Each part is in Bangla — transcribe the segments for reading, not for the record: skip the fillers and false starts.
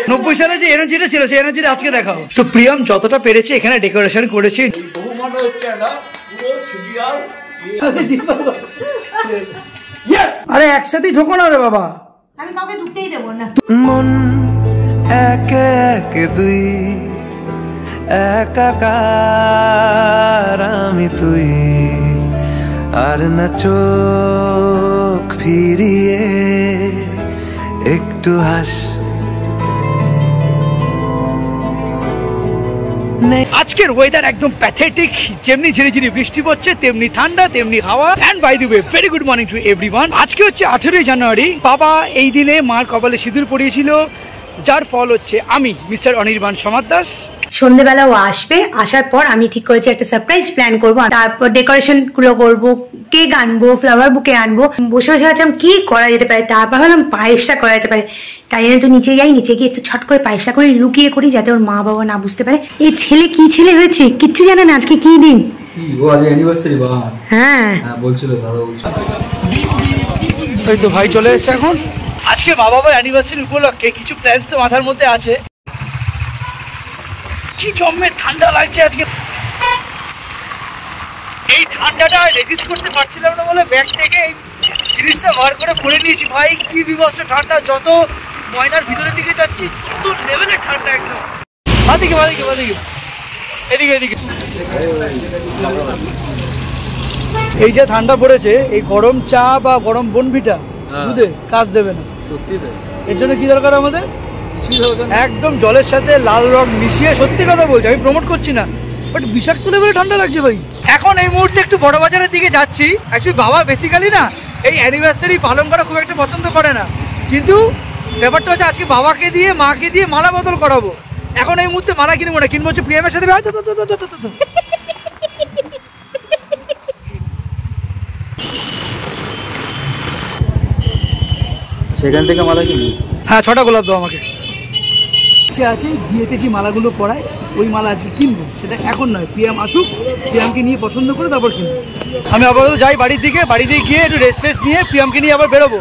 90 সালে যে এনার্জিটা ছিল সেই এনার্জিটা আজকে দেখাও। তো প্রিয়ম যতটা পেরেছে এখানে ডেকোরেশন করেছে। আরে একসাথে ঢোকো না রে বাবা, আমি কাউকে ঢুকতেই দেব না। মন একে একে দুই একাকার আমি তুই, আর না চোখ ফিরিয়ে একটু হাস। আজকের ওয়েদার একদম প্যাথেটিক, যেমনি ঝিরিঝিরি বৃষ্টি পড়ছে তেমনি ঠান্ডা তেমনি হাওয়া। And by the way very good morning to everyone. আজকে হচ্ছে 18 জানুয়ারি। বাবা এই দিনে মার কপালে সিঁদুর পরিয়েছিল, যার ফল হচ্ছে আমি মিস্টার অনির্বাণ সমাদ্দার। সন্ধ্যেবেলা ও আসবে, আসার পর আমি ঠিক করেছি একটা সারপ্রাইজ প্ল্যান করবো, তারপর ডেকোরেশন গুলো করবো, কেক আনবো, ফ্লাওয়ার বুকে আনবো। বসে বসে ভাবছিলাম কি করা যেতে পারে, তারপর ভাবলাম পায়েসটা করা যেতে পারে। তাই জন্য তো নিচে যাই, নিচে গিয়ে একটু ছট করে পায়েসটা করে লুকিয়ে করি যাতে ওর মা বাবা না বুঝতে পারে। এই ছেলে কি ছেলে হয়েছে কিচ্ছু জানে না, আজকে কি দিন। হ্যাঁ বলছিল দাদা, ওই তো ভাই চলে এসেছে এখন। আজকে মা বাবার অ্যানিভার্সারি উপলক্ষে কিছু প্ল্যানস তো মাথার মধ্যে আছে। কি জম্মে ঠান্ডা লাগছে আজকে, এই ঠান্ডাটা রেজিস্ট করতে পারছিলাম না বলে ব্যাগ থেকে এই জিনিসটা বার করে পরে নিয়েছি। ভাই কি বিভৎস ঠান্ডা, যত ময়নার ভিতরের দিকে যাচ্ছি তত লেভেলের ঠান্ডা একদম। বাদিকে বাদিকে বাদিকে এদিকে এদিকে। এই যে ঠান্ডা পড়েছে, এই গরম চা বা গরম বনভিটা দুধে কাজ দেবে না সত্যি। এর জন্য কি দরকার আমাদের, একদম জলের সাথে লাল রং মিশিয়ে, সত্যি কথা বলছি আমি প্রমোট করছি না, বাট বিষাক্ত লেভেলে ঠান্ডা লাগছে ভাই। এখন এই মুহূর্তে একটু বড় বাজারের দিকে যাচ্ছি। অ্যাকচুয়ালি বাবা বেসিক্যালি না এই অ্যানিভার্সারি পালন করা খুব একটা পছন্দ করে না, কিন্তু ব্যাপারটা হচ্ছে আজকে বাবাকে দিয়ে মাকে দিয়ে মালা বদল করাবো। এখন এই মুহূর্তে মালা কিনবো না, কিনবো হচ্ছে প্রিয়ামের সাথে। সেখান থেকে মালা কিনবি? হ্যাঁ 6টা গোলাপ দাও আমাকে। ইচ্ছে আছে বিয়েতে যে মালাগুলো পরায় ওই মালা আজকে কিনবো, সেটা এখন নয়, প্রিয়াম আসুক, প্রিয়ামকে নিয়ে পছন্দ করে তারপর কিনবো। আমি আপাতত যাই বাড়ির দিকে, বাড়িতে গিয়ে একটু রেস্ট ফেস্ট নিয়ে প্রিয়ামকে নিয়ে আবার বেরোবো।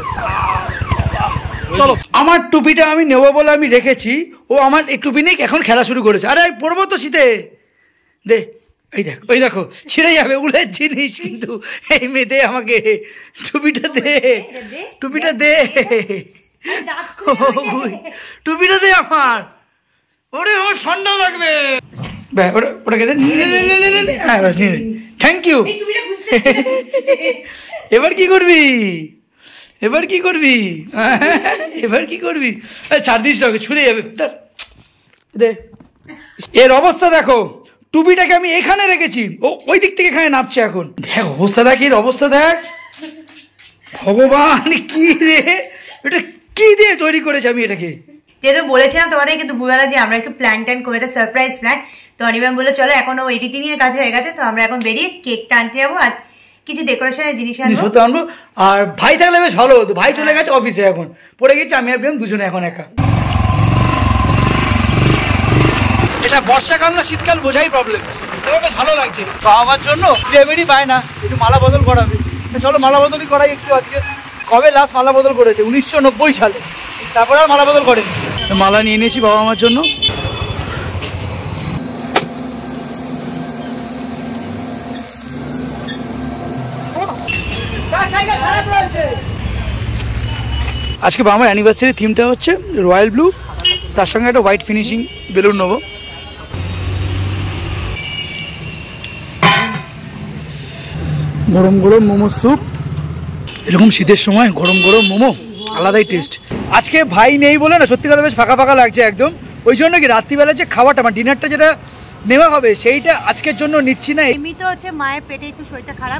চলো, আমার টুপিটা আমি নেবো বলে আমি রেখেছি, ও আমার এই টুপি নিয়ে এখন খেলা শুরু করেছে। আরে পরবো তো শীতে, দে এই দেখো ওই দেখো ছিঁড়ে যাবে উলের জিনিস, কিন্তু এই মেয়ে দে আমাকে টুপিটা দে, টুপিটা দে, টুপিটা দে আমার। ওরে আমার ঠান্ডা লাগবে, ওটাকে দে। হ্যাঁ বাস নিয়ে, থ্যাংক ইউ। এবার কি করবি, এবার কি করবি, এবার কি করবি? ছাড় দিস না, ছুঁড়ে যাবে। দে, এর অবস্থা দেখো, টুপিটাকে আমি এখানে রেখেছি, ও ওই দিক থেকে এখানে নামছে। এখন দেখ অবস্থা, দেখ এর অবস্থা দেখ, ভগবান কি রে, এটা কি দিয়ে তৈরি করেছে আমি এটাকে। যেহেতু বলেছিলাম তোমাদের কিন্তু দুবেলা যে আমরা একটু প্ল্যান ট্যান করে একটা সারপ্রাইজ প্ল্যান, তো অনির্বাণ বলে চলো এখন ও এডিটিং এর কাজ হয়ে গেছে, তো আমরা এখন বেরিয়ে কেকটা আনতে যাবো আর কিছু ডেকোরেশনের জিনিস আনবো। আর ভাই থাকলে বেশ ভালো হতো, ভাই চলে গেছে অফিসে, এখন পড়ে গেছে আমি আর প্রিয়ম দুজনে এখন একা। এটা বর্ষাকাল না শীতকাল বোঝাই প্রবলেম, তবে বেশ ভালো লাগছে। আমার জন্য প্রিয়ামেরই পায় না একটু মালা বদল করাবে, চলো মালা বদলই করাই একটু। আজকে কবে লাস্ট মালা বদল করেছে? 1990 সালে, তারপর আর মালা বদল করেনি। মালা নিয়ে নিয়েছি বাবা আমার জন্য। আজকে বাবার অ্যানিভার্সারি থিমটা হচ্ছে রয়্যাল ব্লু, তার সঙ্গে একটা হোয়াইট ফিনিশিং বেলুন নেবো। গরম গরম মোমো স্যুপ, এরকম শীতের সময় গরম গরম মোমো আলাদাই টেস্ট। আজকে ভাই নেই বলে না সত্যি কথা বেশ ফাঁকা ফাঁকা লাগছে একদম, ওই জন্য কি রাত্রিবেলা যে খাওয়াটা মানে ডিনারটা যেটা নেওয়া হবে সেইটা আজকের জন্য নিচ্ছি না। এমনি তো হচ্ছে মায়ের পেটে একটু শরীরটা খারাপ,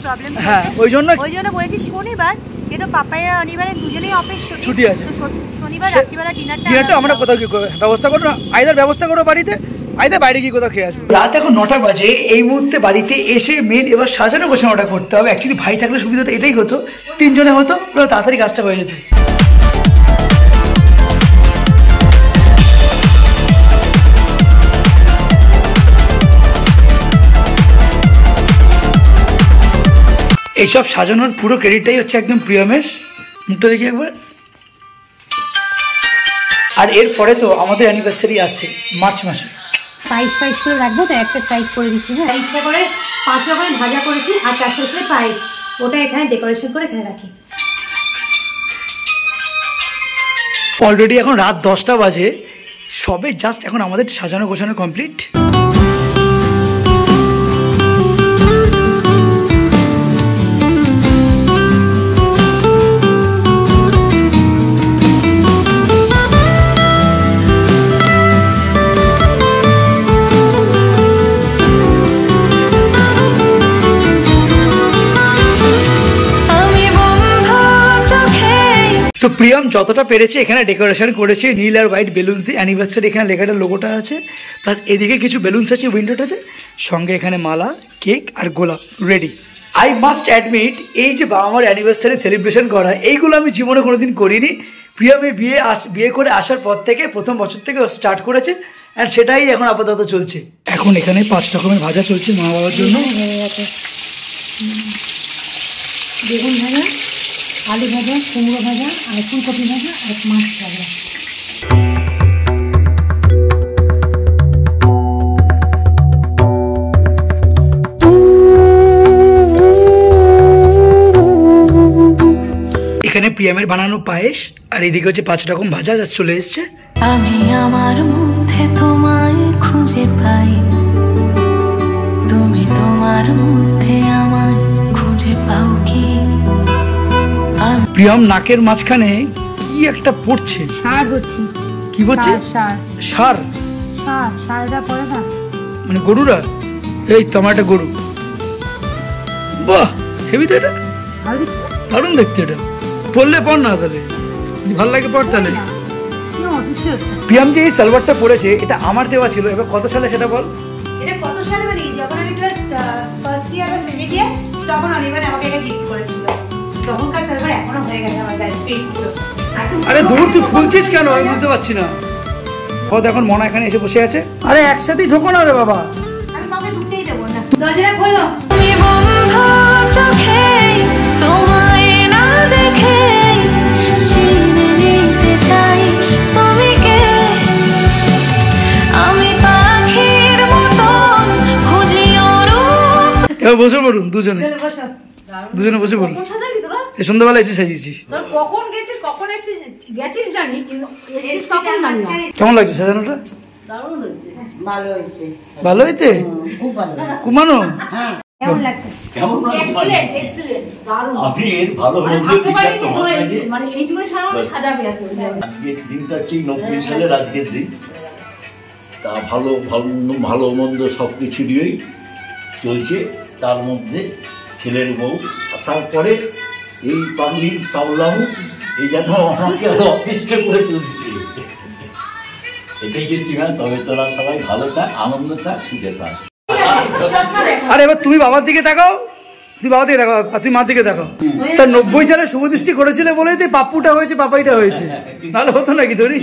প্রবলেম, হ্যাঁ ওই জন্য বলেছি শনিবার, কিন্তু পাপাইয়া অনিবারে দুজনেই অফিস ছুটি আছে, শনিবার রাত্রিবেলা ডিনারটা আমরা কোথাও কি ব্যবস্থা করবো, আইদার ব্যবস্থা করবো বাড়িতে, আইদার বাইরে গিয়ে কোথাও খেয়ে আসবো। রাত এখন 9টা বাজে, এই মুহূর্তে বাড়িতে এসে মেন এবার সাজানো গোছানোটা করতে হবে। অ্যাকচুয়ালি ভাই থাকলে সুবিধাটা এটাই হতো, 3 জনে হতো, তাড়াতাড়ি কাজটা হয়ে যেত। এইসব সাজানোর পুরো ক্রেডিটটাই হচ্ছে একদম প্রিয়মের। মুখটা দেখি একবার, আর এরপরে তো আমাদের অ্যানিভার্সারি আসছে মার্চ মাসে। পায়েস পায়েস করে রাখবো, তো একটা সাইড করে দিচ্ছি। হ্যাঁ, ইচ্ছা করে 5 রকমের ভাজা করেছি আর তার সাথে পায়েস, ওটা এখানে ডেকোরেশন করে এখানে রাখি। অলরেডি এখন রাত 10টা বাজে, সবে জাস্ট এখন আমাদের সাজানো গোছানো কমপ্লিট। তো প্রিয়ম যতটা পেরেছে এখানে ডেকোরেশন করেছে নীল আর হোয়াইট বেলুনস দিয়ে। অ্যানিভার্সারি এখানে লেখাটা লোগোটা আছে, প্লাস এদিকে কিছু বেলুনস আছে উইন্ডোটাতে, সঙ্গে এখানে মালা, কেক আর গোলাপ রেডি। আই মাস্ট অ্যাডমিট, এই যে বাবা মার অ্যানিভার্সারি সেলিব্রেশন করা, এইগুলো আমি জীবনে কোনোদিন করিনি। প্রিয়মে বিয়ে করে আসার পর থেকে প্রথম বছর থেকে স্টার্ট করেছে, আর সেটাই এখন আপাতত চলছে। এখন এখানে 5 রকমের ভাজা চলছে মা বাবার জন্য। বেগুন ভাজা, আলু ভাজা, কুমড়ো ভাজা আর ফুলকপি ভাজা আর মাছ ভাজা। এখানে প্রিয়ামের বানানো পায়েস, আর এদিকে হচ্ছে 5 রকম ভাজা যা চলে এসছে। আমি আমার মধ্যে তোমায় খুঁজে পাই, তুমি তোমার মধ্যে আমায় খুঁজে পাও কি? প্রিয়ম নাকের মাঝখানে কি একটা পড়ছে, সার হচ্ছে। কি বলছে? সার সার সার সারটা পড়ে না, মানে গরুরা। এই তো আমার একটা গরু, বাহ হেভি তো, এটা দারুণ দেখতে। এটা পড়লে পড় না, তাহলে যদি ভালো লাগে পড় তাহলে। প্রিয়াম যে এই সালোয়ারটা পরেছে এটা আমার দেওয়া ছিল, এবার কত সালে সেটা বল। এটা কত সালে, মানে যখন আমি ক্লাস ফার্স্ট ইয়ার বা সেকেন্ড ইয়ার, তখন অনির্বাণ আমাকে এটা গিফট করেছিল। তখনকার সালোয়ার এখনো হয়ে গেছে আমার কাছে। আরে দূর তুই ফুলছিস কেন আমি বুঝতে পারছি না। কত এখন মনা এখানে এসে বসে আছে। আরে একসাথেই ঢোকো না রে বাবা, আমি কাউকে ঢুকতেই দেবো না। দরজাটা খোলো। তুমি বন্ধ চোখে তোমায় না দেখে চিনে নিতে চাই তুমি কে। আমি পাখির মতন খুঁজি অরূপ। এবার বসে পড়ুন দুজনে, দুজনে বসে পড়ুন। এই সন্ধ্যাবেলা এসে সাজিয়েছি। কখন গেছিস, কখন গেছিস জানি, কিন্তু এসেছিস কখন জানি না। কেমন লাগছে সাজানোটা? ভালো হয়েছে, ভালো হইতে খুব ভালো। কুমানো কেমন লাগছে? কেমন এক্সিলেন্ট এক্সিলেন্ট দারুণ। আপনি এর ভালো মানে মন্দ ভাগ্য বিচার বাড়িতে তোমার ধরে কাছে। মানে এইটুকু সাজাবে আর কি। আজকের দিনটা হচ্ছে 90 সালের আজকের দিন। তা ভালো ভালো মন্দ সব কিছু দিয়েই চলছে। তার মধ্যে ছেলের বউ আসার পরে এই পাগলি চাউলামু এই যেন আমাকে আরো অতিষ্ঠ করে তুলছে। এটাই যে চিনা, তবে তোরা সবাই ভালো থাক, আনন্দ থাক, সুখে থাক। আরে এবার তুমি বাবার দিকে তাকাও, তুই বাবার দিকে তাকাও, তুই মার দিকে তাকাও। তা 90 সালে শুভদৃষ্টি করেছিলে বলেই তো পাপ্পুটা হয়েছে, পাপাইটা হয়েছে, নাহলে হতো নাকি তোরই?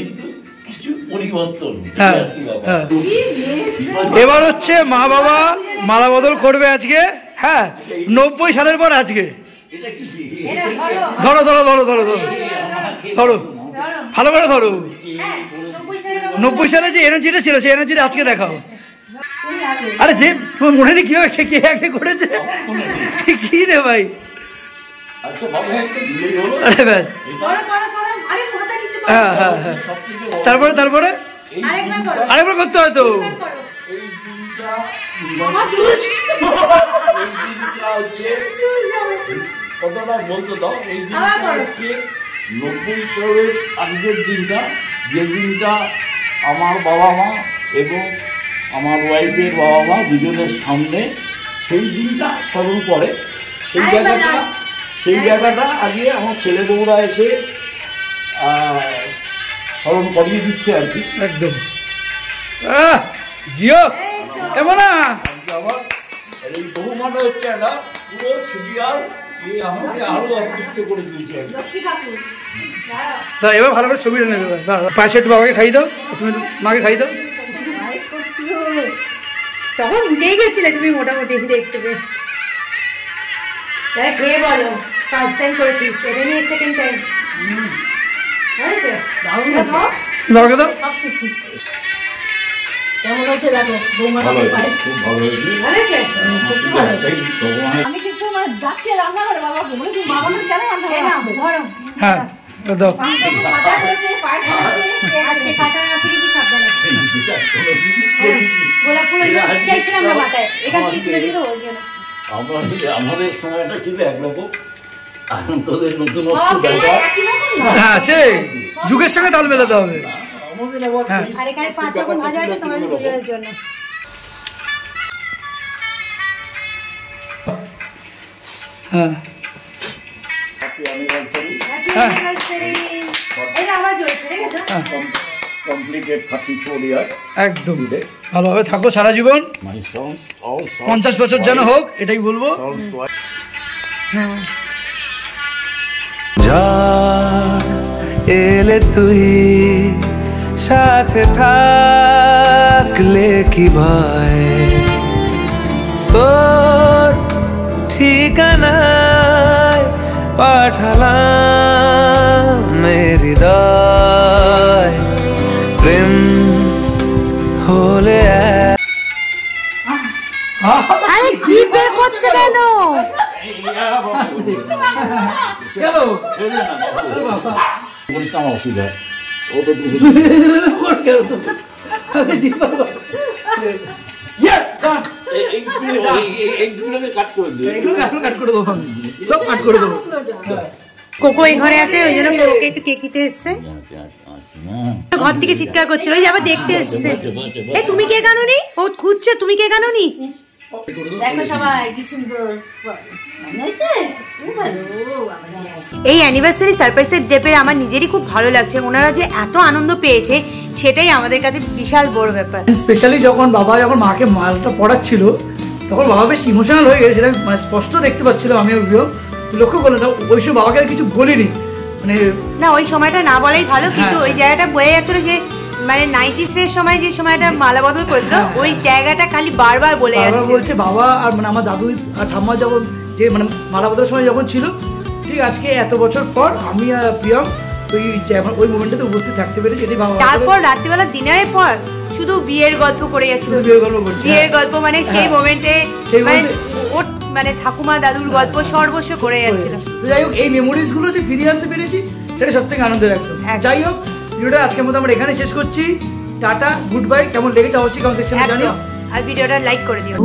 কিছু পরিবর্তন। হ্যাঁ হ্যাঁ। এবার হচ্ছে মা বাবা মালা বদল করবে আজকে। হ্যাঁ 90 সালের পর আজকে। ধরো ধরো ধরো ধরো ধরো ধরো ভালো করে ধরো। 90 সালে যে এনার্জিটা ছিল সেই এনার্জিটা আজকে দেখাও। আরে যে তোমার মনে নেই কিভাবে কে আগে করেছে কি রে ভাই। আরে ব্যাস, হ্যাঁ হ্যাঁ হ্যাঁ। তারপরে তারপরে আরেকবার করতে হয় তো। কতটা বলতে দাও। এই দিনটা হচ্ছে 90 সালের আজকের দিনটা, যে দিনটা আমার বাবা মা এবং আমার ওয়াইফের বাবা মা দুজনের সামনে সেই দিনটা স্মরণ করে। সেই জায়গাটা আগে আমার ছেলে বউরা এসে স্মরণ করিয়ে দিচ্ছে আর কি। একদম জিও এমন না। আমার এই বহুমানটা হচ্ছে একটা পুরো ছুটিয়ার আমাকে আরো অতিষ্ঠ করে দিয়েছে। তা এবার ভালো করে ছবিটা নেবে। পাশে একটু বাবাকে খাই দাও, তুমি মাকে খাই দাও। তখন বুঝেই গেছিলে তুমি মোটামুটি দেখতে পেয়ে। খেয়ে বলো, ফার্স্ট টাইম করেছিস, এটা নিয়ে সেকেন্ড টাইম হয়েছে? তুমি বাবাকে দাও। কেমন হচ্ছে দেখো বৌমাটা ভালো হয়েছে, পায়েস খুব ভালো হয়েছে। ভগবানের আমি কিন্তু মানে যাচ্ছি রান্না করে বাবা বলে তুমি মা বলে কেন রান্না করে আসছো ধরো হ্যাঁ দাও। কাটা করেছে পায়েস করেছে আজকে কাটা আছে কি সাবধানে যেটা কোনোদিন গোলাপ ফুল চাইছিলাম না মাথায় এখান থেকে তুলে দিল ওই জন্য আমাদের সময়টা ছিল একরকম, এখন তোদের নতুনত্ব দেখা। হ্যাঁ সেই যুগের সঙ্গে তাল মেলাতে হবে। আমাদের আবার হ্যাঁ। এই আর এখানে 5 রকম ভাজা আছে তোমাদের দুজনের জন্য। হ্যাঁ happy anniversary, হ্যাপি অ্যানিভার্সারি। এটা আবার জ্বলছে দেখেছো? completed 34 years একদম today. ভালোভাবে থাকো সারা জীবন, My songs, all songs. 50 বছর যেন হোক এটাই বলবো। Songs were যাক এলে তুই সাথে থাকলে কি ভয়, তোর ঠিকানায় পাঠালাম হৃদয়, প্রেম হলে আরে জিভ বের করছে কেন? কেন বলিস না, আমার অসুবিধা হয়। ও তো এইগুলোকে কাট করে দিও। এগুলো কাট করে দেবো, সব কাট করে দেবো। কোকো এই ঘরে আছে ওই জন্য কোকোকে একটু কেক দিতে এসছে। ঘর থেকে চিৎকার করছিল ওই যে আবার দেখতে এসছে। এই তুমি কেক আনোনি? ও খুঁজছে তুমি কেক আনোনি? দেখো সবাই কি সুন্দর মনে হচ্ছে খুব ভালো এই অ্যানিভার্সারি সারপ্রাইজের ডেপে আমার নিজেরই খুব ভালো লাগছে। ওনারা যে এত আনন্দ পেয়েছে সেটাই আমাদের কাছে বিশাল বড় ব্যাপার। স্পেশালি যখন মাকে মালটা পড়াচ্ছিল তখন বাবা বেশ ইমোশনাল হয়ে গেছে, সেটা মানে স্পষ্ট দেখতে পাচ্ছিলাম আমি। লক্ষ্য করলাম ওই সময় বাবাকে আর কিছু বলিনি, মানে না ওই সময়টা না বলাই ভালো, কিন্তু ওই জায়গাটা বয়ে যাচ্ছিল যে মানে 90s এর সময় যে সময়টা মালা বদল করেছিল ওই জায়গাটা খালি বারবার বলে যাচ্ছে। বলছে বাবা আর মানে আমার দাদু আর ঠাম্মা যখন যে মানে মালা বদলের সময় যখন ছিল, ঠিক আজকে এত বছর পর আমি আর প্রিয়ম ওই মোমেন্টটাতে উপস্থিত থাকতে পেরেছি, এটাই বাবা। তারপর রাত্রিবেলা ডিনারের পর শুধু বিয়ের গল্প করে যাচ্ছিল, বিয়ের গল্প করছে, বিয়ের গল্প মানে সেই মোমেন্টে সেই মানে মোমেন্টে ওর মানে ঠাকুমা দাদুর গল্প সর্বস্ব করে যাচ্ছিল। তো যাই হোক এই মেমোরিজ গুলো যে ফিরিয়ে আনতে পেরেছি সেটা সব থেকে আনন্দের একদম। যাই হোক ভিডিওটা আজকের মতো আমরা এখানে শেষ করছি। Tata, good bye. কেমন লেগেছে অবশ্যই কমেন্ট সেকশনে জানিও, আর ভিডিওটা লাইক করে দিও।